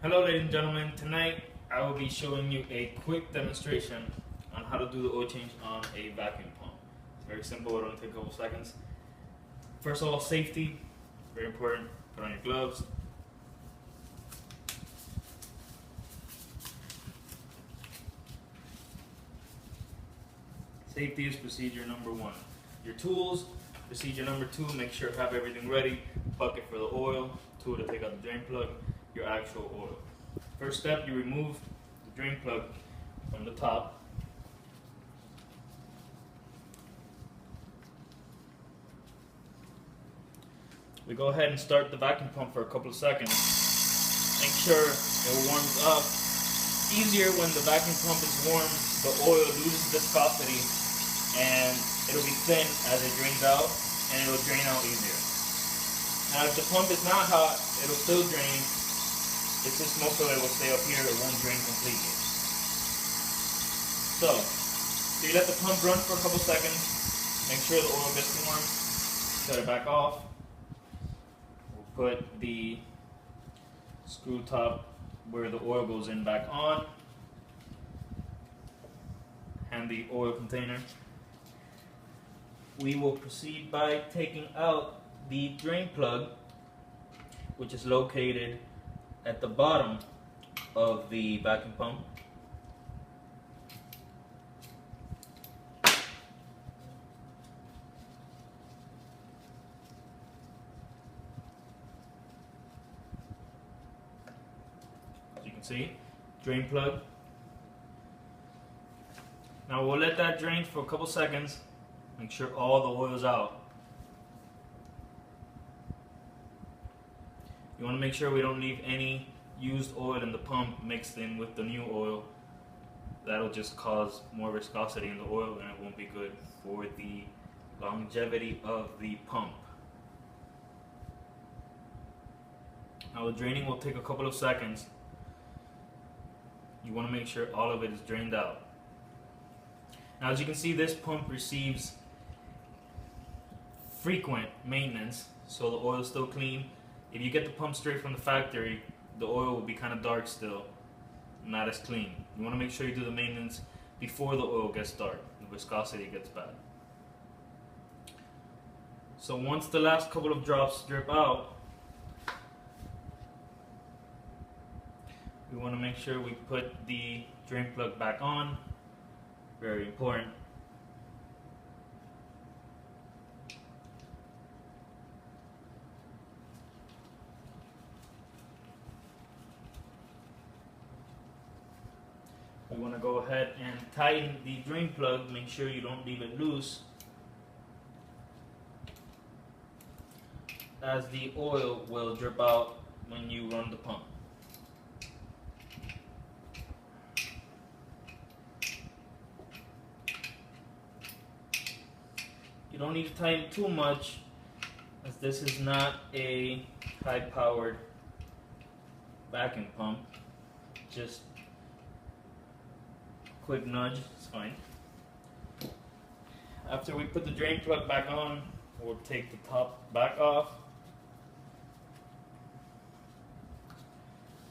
Hello ladies and gentlemen, tonight I will be showing you a quick demonstration on how to do the oil change on a vacuum pump. It's very simple, it'll only take a couple seconds. First of all, safety, very important. Put on your gloves. Safety is procedure number one. Your tools, procedure number two, make sure you have everything ready. Bucket for the oil, tool to take out the drain plug, your actual oil. First step, you remove the drain plug from the top. We go ahead and start the vacuum pump for a couple of seconds. Make sure it warms up. Easier when the vacuum pump is warm, the oil loses viscosity and it'll be thin as it drains out, and it'll drain out easier. Now if the pump is not hot, it'll still drain. It's just most of it will stay up here, it won't drain completely. So you let the pump run for a couple seconds, make sure the oil gets warm, shut it back off. We'll put the screw top where the oil goes in back on, and the oil container. We will proceed by taking out the drain plug, which is located at the bottom of the vacuum pump. As you can see, drain plug. Now we'll let that drain for a couple seconds. Make sure all the oil is out. You want to make sure we don't leave any used oil in the pump mixed in with the new oil. That'll just cause more viscosity in the oil and it won't be good for the longevity of the pump. Now the draining will take a couple of seconds. You want to make sure all of it is drained out. Now as you can see, this pump receives frequent maintenance, so the oil is still clean. If you get the pump straight from the factory, the oil will be kind of dark still, not as clean. You want to make sure you do the maintenance before the oil gets dark, the viscosity gets bad. So once the last couple of drops drip out, we want to make sure we put the drain plug back on. Very important. You want to go ahead and tighten the drain plug. Make sure you don't leave it loose, as the oil will drip out when you run the pump. You don't need to tighten too much, as this is not a high-powered vacuum pump. Just quick nudge, it's fine. After we put the drain plug back on, we'll take the top back off,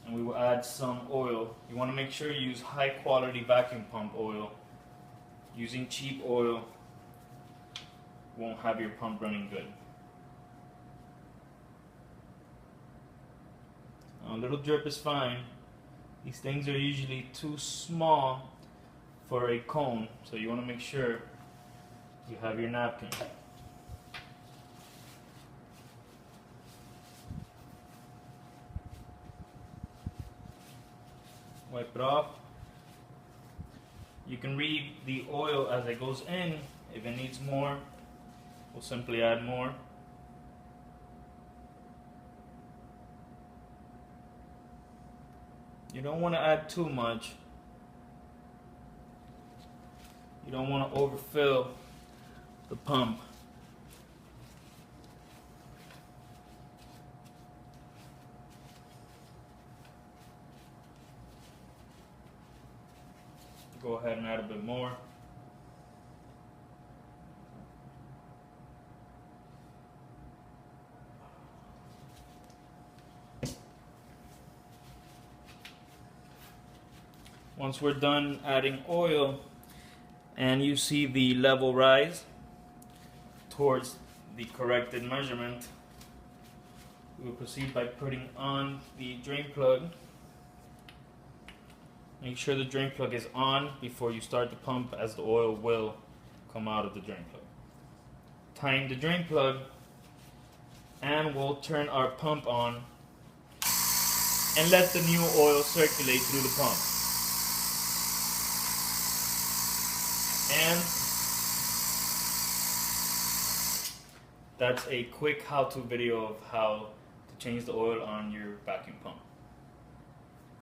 and we will add some oil. You want to make sure you use high quality vacuum pump oil. Using cheap oil won't have your pump running good. A little drip is fine. These things are usually too small for a cone, so you want to make sure you have your napkin. Wipe it off. You can read the oil as it goes in. If it needs more, we'll simply add more. You don't want to add too much. You don't want to overfill the pump. Go ahead and add a bit more. Once we're done adding oil and you see the level rise towards the corrected measurement, we will proceed by putting on the drain plug. Make sure the drain plug is on before you start the pump, as the oil will come out of the drain plug. Tighten the drain plug and we'll turn our pump on and let the new oil circulate through the pump. And that's a quick how-to video of how to change the oil on your vacuum pump.